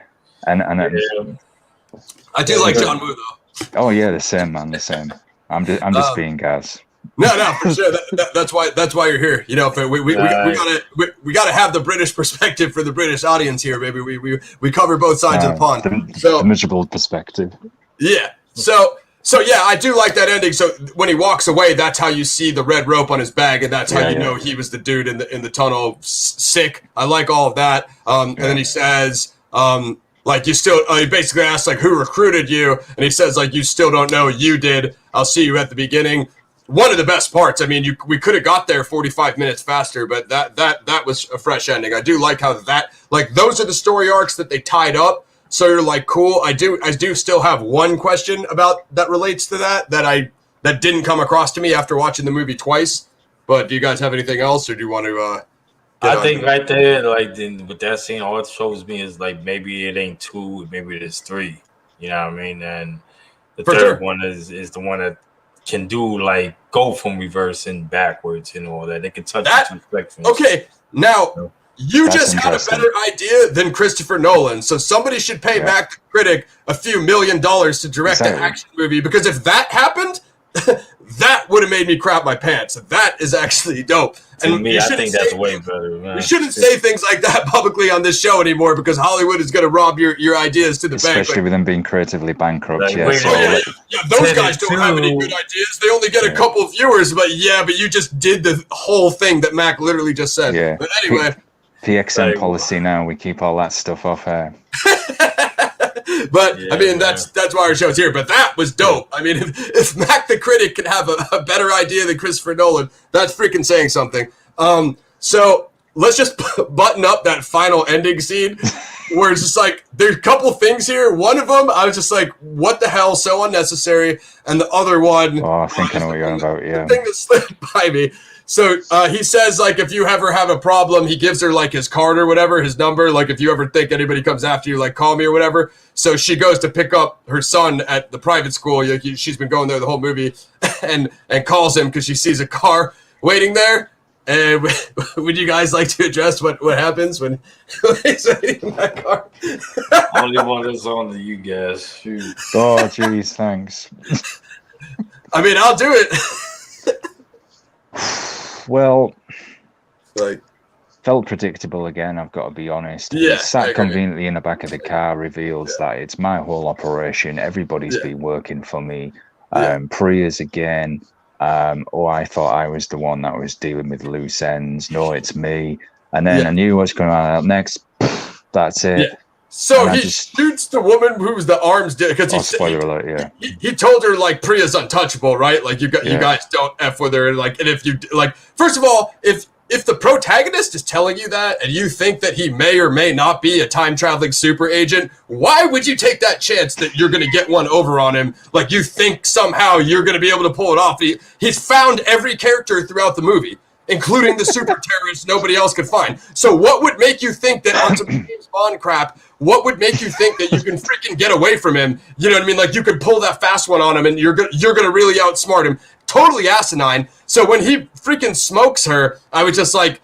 and I do like John Woo though. Oh yeah, the same, man, the same. I'm just being gas. No, for sure. That's why you're here. You know, we gotta have the British perspective for the British audience here, baby. We cover both sides of the pond. The miserable perspective. Yeah. So yeah, I do like that ending. So when he walks away, that's how you see the red rope on his bag, and that's how you know he was the dude in the tunnel, sick. I like all of that. And then he says, like you still. He basically asks like, who recruited you? And he says like, you still don't know. You did. I'll see you at the beginning. One of the best parts. I mean, we could have got there 45 minutes faster, but that was a fresh ending. I do like how those are the story arcs that they tied up. So you're like, cool. I do still have one question about that relates to that didn't come across to me after watching the movie twice. But do you guys have anything else, or do you want to? I think right there, like with that scene, all it shows me is like maybe it ain't 2, maybe it is 3. You know what I mean? And the third one is the one that can do like go from reverse and backwards and all that. They can touch the 2 spectrums. Okay, now. You just had a better idea than Christopher Nolan, so somebody should pay back the critic a few $1 million to direct an action movie, because if that happened, that would have made me crap my pants. That is actually dope. And to me, I think that's way better, man. We shouldn't say things like that publicly on this show anymore, because Hollywood is going to rob your ideas to the bank. Especially with them being creatively bankrupt. Those guys don't have any good ideas. They only get a couple of viewers, but you just did the whole thing that Mac literally just said. Yeah. But anyway. PXN policy now, we keep all that stuff off air. But I mean, that's why our show's here. But that was dope. I mean, if Mac the critic could have a better idea than Christopher Nolan, that's freaking saying something. So let's just button up that final ending scene where it's just like, there's a couple things here. One of them, I was just like, what the hell, so unnecessary. And the other one, I think I know what you're on about. Yeah, the thing that slipped by me. So he says, like, if you ever have a problem, he gives her, like, his card or whatever, his number. Like, if you ever think anybody comes after you, like, call me or whatever. So she goes to pick up her son at the private school. She's been going there the whole movie and calls him because she sees a car waiting there. And would you guys like to address what happens when he's waiting in that car? Only one is on to you guys. Shoot. Oh, jeez, thanks. I mean, I'll do it. Well, like, felt predictable again, I've got to be honest. Yeah, Sat conveniently in the back of the car reveals that it's my whole operation. Everybody's been working for me. Priya's again. I thought I was the one that was dealing with loose ends. No, it's me. And then I knew what's going on next. That's it. Yeah. So he shoots the woman who's the arms because spoiler alert, he told her like Priya's untouchable, right? Like you guys don't F with her, like, and if you like, first of all, if the protagonist is telling you that and you think that he may or may not be a time traveling super agent, why would you take that chance that you're going to get one over on him? Like you think somehow you're going to be able to pull it off. He's found every character throughout the movie, including the super terrorists nobody else could find. So what would make you think that on some James Bond crap, what would make you think that you can freaking get away from him? You know what I mean? Like you could pull that fast one on him and you're gonna really outsmart him. Totally asinine. So when he freaking smokes her, I was just like,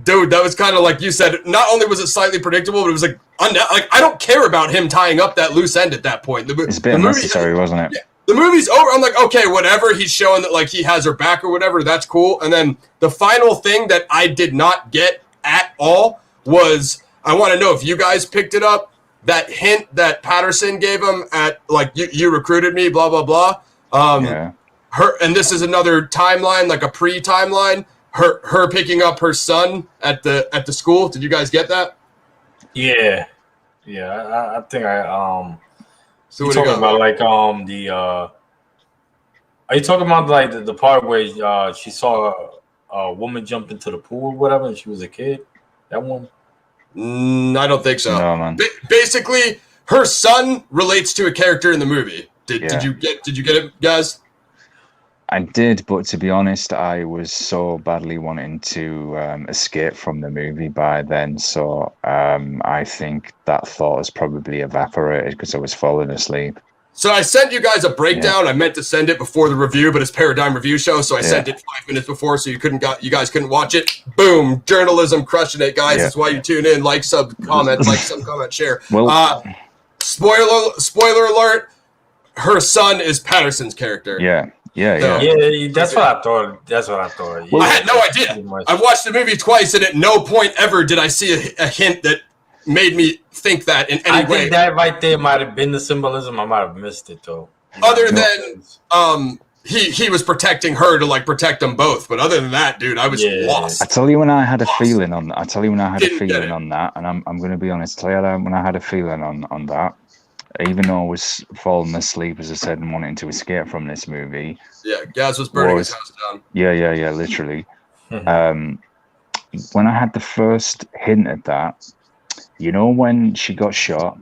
dude, that was kind of like you said. Not only was it slightly predictable, but it was like I don't care about him tying up that loose end at that point. It's a bit unnecessary, wasn't it? Yeah. The movie's over. I'm like, okay, whatever. He's showing that like he has her back or whatever. That's cool. And then the final thing that I did not get at all was, I want to know if you guys picked it up, that hint that Patterson gave him at like, you recruited me, blah, blah, blah. Her, and this is another timeline, like a pre-timeline, her picking up her son at the school. Did you guys get that? Yeah. I think So you're talking about like are you talking about like the part where she saw a woman jump into the pool or whatever and she was a kid? That one? I don't think so. No, man. Basically, her son relates to a character in the movie. Did you get it, guys? I did, but to be honest, I was so badly wanting to escape from the movie by then. So I think that thought has probably evaporated because I was falling asleep. So I sent you guys a breakdown. I meant to send it before the review, but it's Paradigm Review Show, so I sent it 5 minutes before, so you guys couldn't watch it. Boom, journalism crushing it, guys. That's why you tune in. Like, sub, comment, share. Well, spoiler alert: her son is Patterson's character. Yeah. That's what I thought. Well, I had no idea. I watched the movie twice, and at no point ever did I see a hint that made me think that in any way. I think that right there might have been the symbolism. I might have missed it though. Other than he was protecting her to like protect them both, but other than that, dude, I was lost. I tell you when I had a feeling on that. And I'm going to be honest. Tell you when I had a feeling on that. Even though I was falling asleep, as I said, and wanting to escape from this movie. Yeah, Gaz was burning his house down. Yeah, literally. When I had the first hint at that, you know, when she got shot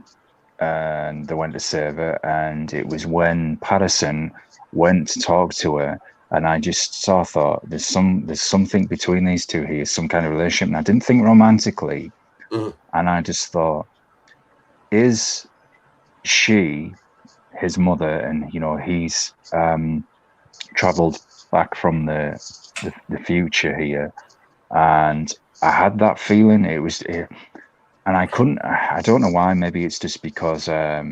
and they went to save her, and it was when Patterson went to talk to her, and I just thought there's something between these two here, some kind of relationship, and I didn't think romantically, and I just thought, is she his mother? And you know, he's traveled back from the future here, and I had that feeling. And I don't know why. Maybe it's just because I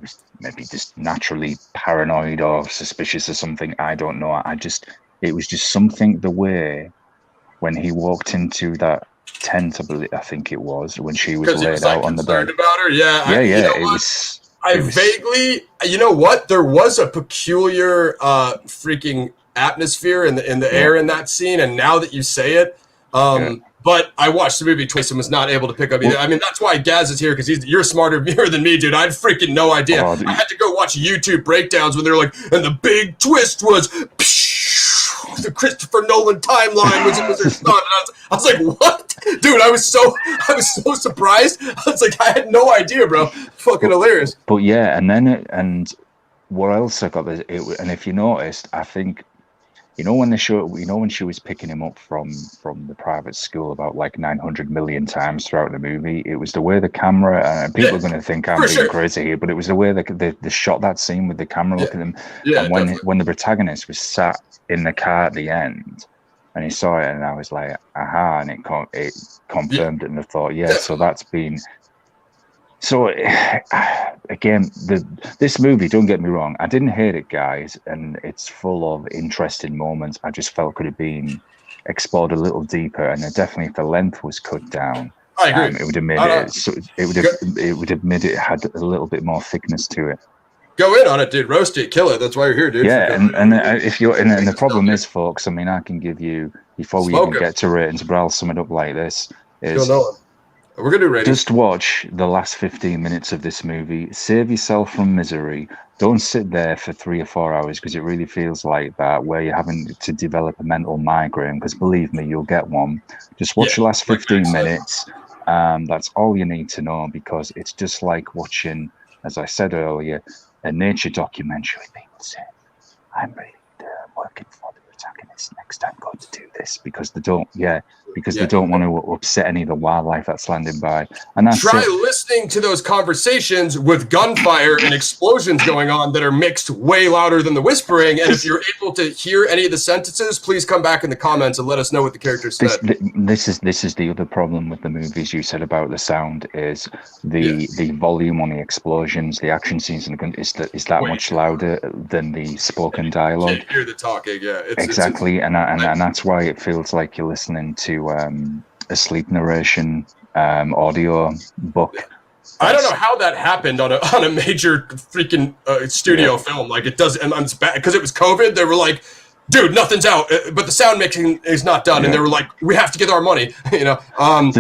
was maybe just naturally paranoid or suspicious or something. I don't know. It was just something, the way when he walked into that tent, I think it was, when she was laid out on the bed. About her, I vaguely, you know what? There was a peculiar freaking atmosphere in the air in that scene, and now that you say it, but I watched the movie twice and was not able to pick up either. I mean, that's why Gaz is here, because you're a smarter viewer than me, dude. I had freaking no idea. I had to go watch YouTube breakdowns when they were like, and the big twist was the Christopher Nolan timeline was her son. And I was like, what? Dude, I was so surprised. I was like, I had no idea, bro. Fucking hilarious. But yeah, and what else I got, and if you noticed, I think, you know, when she was picking him up from the private school about like 900 million times throughout the movie, it was the way the camera, and people are going to think I'm being crazy here, but it was the way they shot that scene with the camera looking at them. And when the protagonist was sat in the car at the end, and he saw it, and I was like, aha, and it confirmed it, and I thought, so that's been. So again, this movie, don't get me wrong, I didn't hate it, guys, and it's full of interesting moments. I just felt could have been explored a little deeper, and definitely if the length was cut down, I agree. It would have made it. So it would have made it had a little bit more thickness to it. Go in on it, dude. Roast it, kill it. That's why you're here, dude. Yeah, and if you're and the problem is, folks. I mean, I can give you, before we even get to ratings, but I'll sum it up like this: we're gonna do ratings. Just watch the last 15 minutes of this movie. Save yourself from misery. Don't sit there for 3 or 4 hours, because it really feels like that, where you're having to develop a mental migraine. Because believe me, you'll get one. Just watch the last 15 minutes. That's all you need to know, because it's just like watching, as I said earlier, a nature documentary. People say, I'm really working for the protagonist next time, going to do this, because they don't want to upset any of the wildlife that's landing by. And that's try listening to those conversations with gunfire and explosions going on that are mixed way louder than the whispering. And if you're able to hear any of the sentences, please come back in the comments and let us know what the characters said. This is the other problem with the movies you said about the sound, is the volume on the explosions, the action scenes, is that much louder than the spoken dialogue. You can't hear the talking, exactly. And that's why it feels like you're listening to a sleep narration audio book. I don't know how that happened on a major freaking studio film. Like, it does, and it's bad because it was COVID. They were like, dude, nothing's out, but the sound mixing is not done, and they were like, we have to get our money. You know. I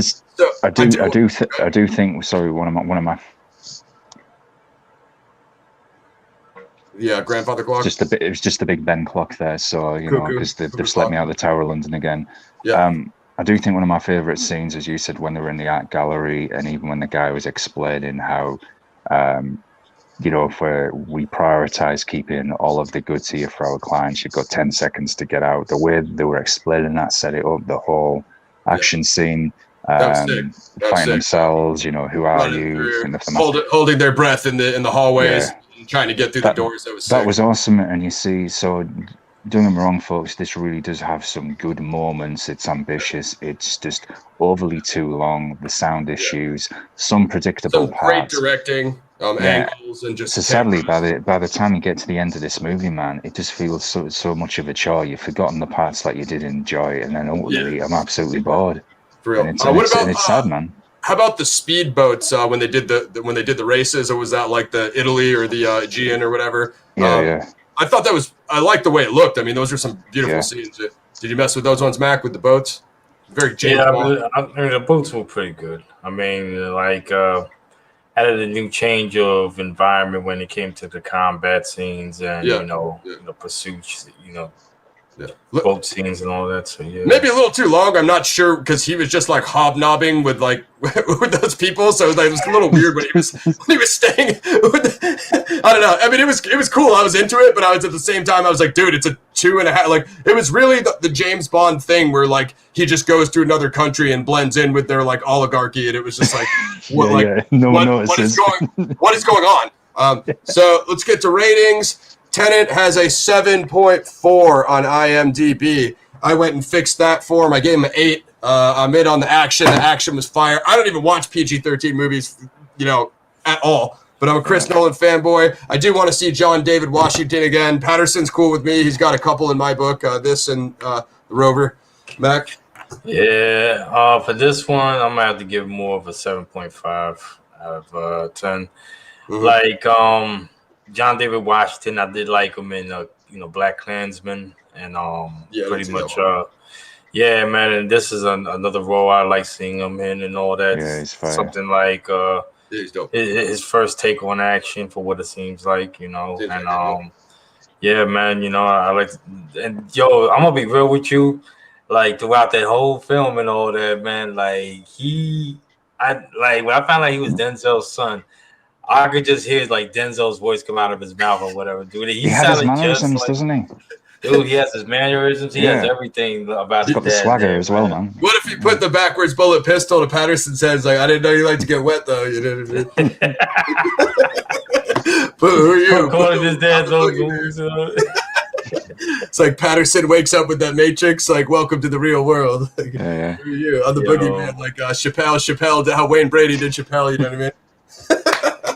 do think. Sorry, one of my. Yeah, grandfather clock. It was just a Big Ben clock there. So because they've slept me out the Tower of London again. Yeah. I do think one of my favourite scenes, as you said, when they were in the art gallery, and even when the guy was explaining how if we prioritize keeping all of the goods here for our clients, you've got 10 seconds to get out. The way they were explaining that set it up, the whole action scene, That was sick. fighting themselves, who are Running you? through, holding their breath in the hallways, and trying to get through the doors. That was sick. That was awesome. And you see, so don't get me wrong, folks, this really does have some good moments. It's ambitious. It's just overly too long. The sound issues, some predictable some great parts. directing, angles, and just. So sadly, by the time you get to the end of this movie, man, it just feels so much of a chore. You've forgotten the parts that you did enjoy, and then ultimately, I'm absolutely bored. For real. And it's sad, man. How about the speedboats when they did the races, or was that like the Italy or the Aegean or whatever? Yeah. I thought I liked the way it looked. I mean, those are some beautiful scenes. Did you mess with those ones, Mac, with the boats? Very James Bond. I mean, the boats were pretty good. I mean, like added a new change of environment when it came to the combat scenes and pursuits, boat scenes and all that. So maybe a little too long. I'm not sure because he was just like hobnobbing with like with those people. So it was a little weird when he was staying. I don't know. I mean, it was cool. I was into it, but I was at the same time I was like, dude, it's a 2.5. Like it was really the James Bond thing where like he just goes to another country and blends in with their like oligarchy, and it was just like what is going on? So let's get to ratings. Tenet has a 7.4 on IMDb. I went and fixed that for him. I gave him an 8. I'm in on the action. The action was fire. I don't even watch PG-13 movies, at all. But I'm a Chris Nolan fanboy. I do want to see John David Washington again. Patterson's cool with me. He's got a couple in my book, this and The Rover. Mac? Yeah, for this one, I'm going to have to give more of a 7.5 out of 10. Mm-hmm. Like, John David Washington, I did like him in Black Klansman, and pretty much man. And this is another role I like seeing him in and all that. Yeah, he's fine. Something like he's dope. His first take on action for what it seems like, man. I like, and I'm gonna be real with you, like throughout that whole film and all that, man. Like when I found out he was Denzel's son. I could just hear like Denzel's voice come out of his mouth or whatever, dude. He has his mannerisms, doesn't he? Dude, he has his mannerisms. He has everything about his got the swagger as well, man. What if you put the backwards bullet pistol to Patterson's head? It's like, I didn't know you like to get wet, though. You know what I mean? But who are you? Calling his dad's It's like Patterson wakes up with that Matrix, like, welcome to the real world. Like, who are you? I'm the boogeyman, like Chappelle, how Wayne Brady did Chappelle, you know what I mean?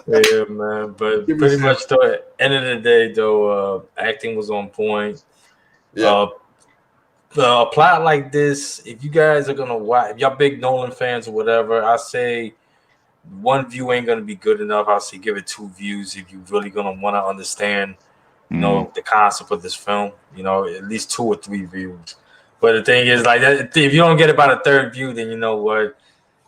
Yeah, man. But pretty much, though, at the end of the day, though, acting was on point. A plot like this, if you guys are gonna watch, if y'all big Nolan fans or whatever, I say one view ain't gonna be good enough. I'll say give it 2 views if you really gonna want to understand, the concept of this film. At least 2 or 3 views. But the thing is, like, if you don't get about a 3rd view, then you know what.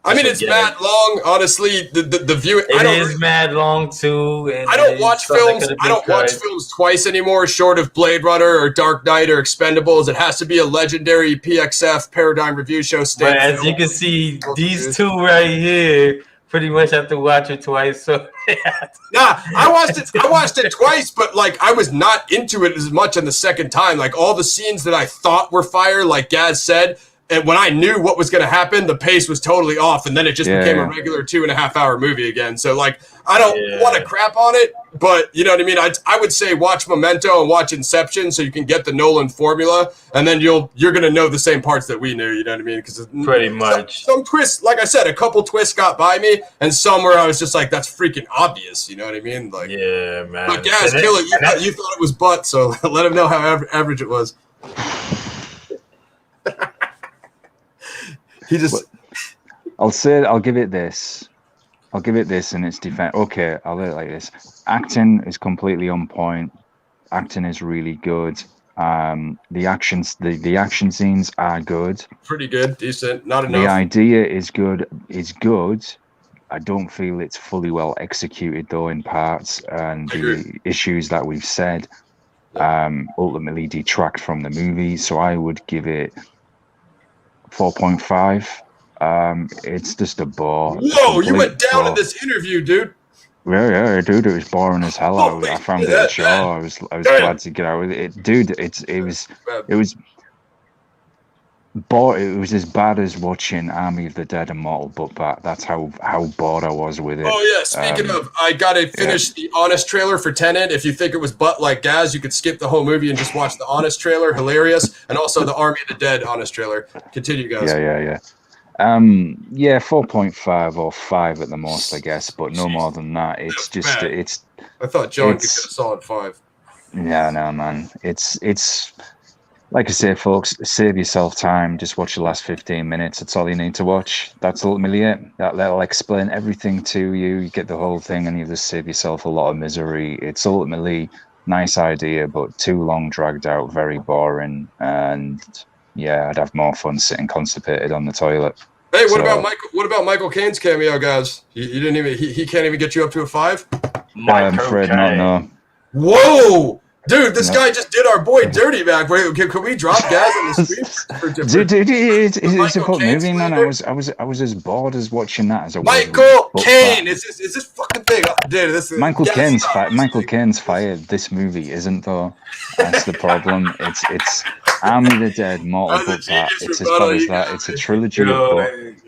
I mean, it's mad long. Honestly, the view. It is mad long too. And I don't watch films. I don't watch films twice anymore, short of Blade Runner or Dark Knight or Expendables. It has to be a legendary PXF Paradigm Review Show. But as you can see, these 2 right here pretty much have to watch it twice. So I watched it twice, but like I was not into it as much on the second time. Like all the scenes that I thought were fire, like Gaz said. And when I knew what was going to happen, the pace was totally off, and then it just became a regular 2.5-hour movie again. So, like, I don't want to crap on it, but you know what I mean. I would say watch Memento and watch Inception, so you can get the Nolan formula, and then you're going to know the same parts that we knew. You know what I mean? Because pretty much some twists, like I said, a couple twists got by me, and some where I was just like, that's freaking obvious. You know what I mean? Like, yeah, man. But Gaz, kill it. You thought it was butt, so let him know how average it was. I'll give it this. In its defense. Okay, I'll leave it like this. Acting is completely on point. Acting is really good. The action scenes are good. Pretty good, decent, not enough. The idea is good. I don't feel it's fully well executed though in parts, and the issues that we've said ultimately detract from the movie. So I would give it 4.5. It's just a bore. Whoa, you went down in this interview, dude. Yeah, dude, it was boring as hell. I found it a chore. I was glad to get out with it. Dude, it was it was as bad as watching Army of the Dead and Mortal Kombat. That's how bored I was with it. Oh yeah, speaking of, I gotta finish the Honest trailer for Tenet. If you think it was butt like Gaz, you could skip the whole movie and just watch the Honest trailer. Hilarious. And also the Army of the Dead Honest trailer. Continue, guys. Yeah. 4.5 or 5 at the most, I guess, but no more than that. It's just bad. it's. I thought John could get a solid 5. Yeah, no, man. It's like I say, folks. Save yourself time. Just watch the last 15 minutes. That's all you need to watch. That's ultimately it. That'll explain everything to you. You get the whole thing, and you just save yourself a lot of misery. It's ultimately nice idea, but too long, dragged out, very boring, and yeah, I'd have more fun sitting constipated on the toilet. Hey, what about Michael? What about Michael Caine's cameo, guys? He didn't even. He can't even get you up to a 5. I'm afraid not. No. Whoa, dude! This guy just did our boy dirty back. Wait, can we drop Gaz on the screen? Dude, it's a good movie, man. I was as bored as watching that as I was. Michael Caine is this fucking thing, dude? This is Michael Caine's fired. This movie isn't though. That's the problem. It's Army of the Dead, Mortal Kombat. It's as bad as that. It's a trilogy of books.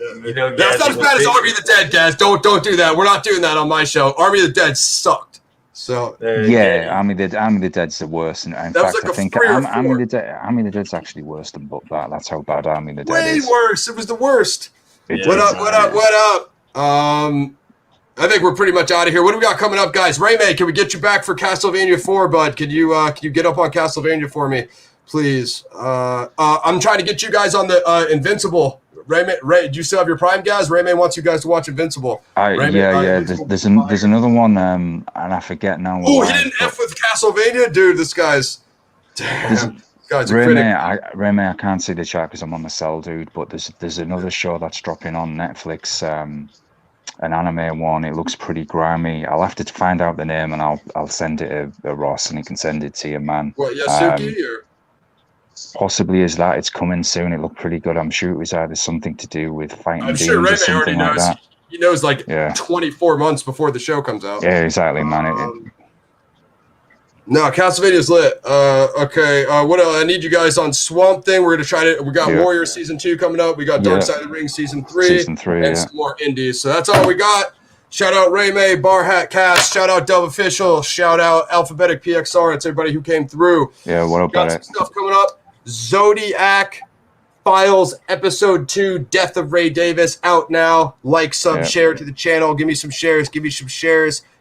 That's not as bad as Army of the Dead, guys. Don't do that. We're not doing that on my show. Army of the Dead sucked. So yeah, Army of the Dead's the worst. And in fact, I think Army of the Dead's actually worse than Blockbuster. That's how bad Army of the Dead is. Way worse. It was the worst. What up? I think we're pretty much out of here. What do we got coming up, guys? Raymay, can we get you back for Castlevania 4, bud? Can you get up on Castlevania for me, please? I'm trying to get you guys on the Invincible. Ray, do you still have your Prime, guys? Raymay wants you guys to watch Invincible. Yeah. There's another one, and I forget now. Oh, he didn't F with Castlevania, dude. This guy's damn. Raymay, I can't see the chat because I'm on the cell, dude. But there's another show that's dropping on Netflix. An anime one. It looks pretty grimy. I'll have to find out the name and I'll send it to Ross and he can send it to you, man. What, Yasuki or? Possibly is that. It's coming soon. It looked pretty good. I'm sure it was either something to do with fighting demons sure or something like that. He knows 24 months before the show comes out. Yeah, exactly, man. No, Castlevania's lit. Okay. What else? I need you guys on Swamp Thing. We're gonna try to. We got Warrior Season 2 coming up. We got Dark Side of the Ring Season 3. And some more indies. So that's all we got. Shout out Raymay, Bar Hat Cast. Shout out Dub Official. Shout out Alphabetic PXR. It's everybody who came through. Yeah, what about got some stuff coming up. Zodiac Files Episode 2, Death of Ray Davis, out now. Like, sub, share to the channel. Give me some shares.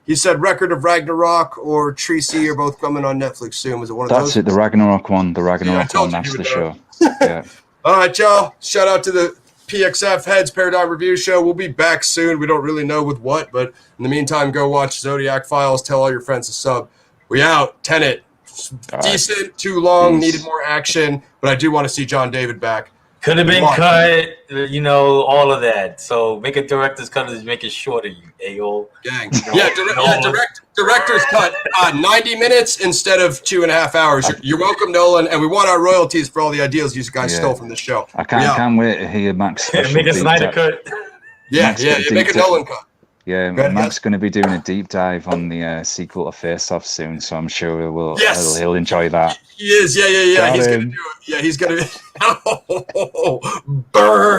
He said Record of Ragnarok or Treacy are both coming on Netflix soon. Was it one of those? That's it, the Ragnarok one. The Ragnarok one, that's the show. Yeah. All right, y'all. Shout out to the PXF Heads Paradigm Review Show. We'll be back soon. We don't really know with what, but in the meantime, go watch Zodiac Files. Tell all your friends to sub. We out. Tenet. Decent, too long, needed more action, but I do want to see John David back. Could have been cut, all of that. So make a director's cut and make it shorter, you a-hole. Gang. Director's cut 90 minutes instead of 2.5 hours. You're welcome, Nolan, and we want our royalties for all the ideas you guys stole from the show. I can't wait to hear Max. Make a Snyder cut. Make a Nolan cut. Yeah, Matt's going to be doing a deep dive on the sequel to Face Off soon, so I'm sure he'll enjoy that. He is, yeah. He's going to do it. Yeah, he's going to. Burn.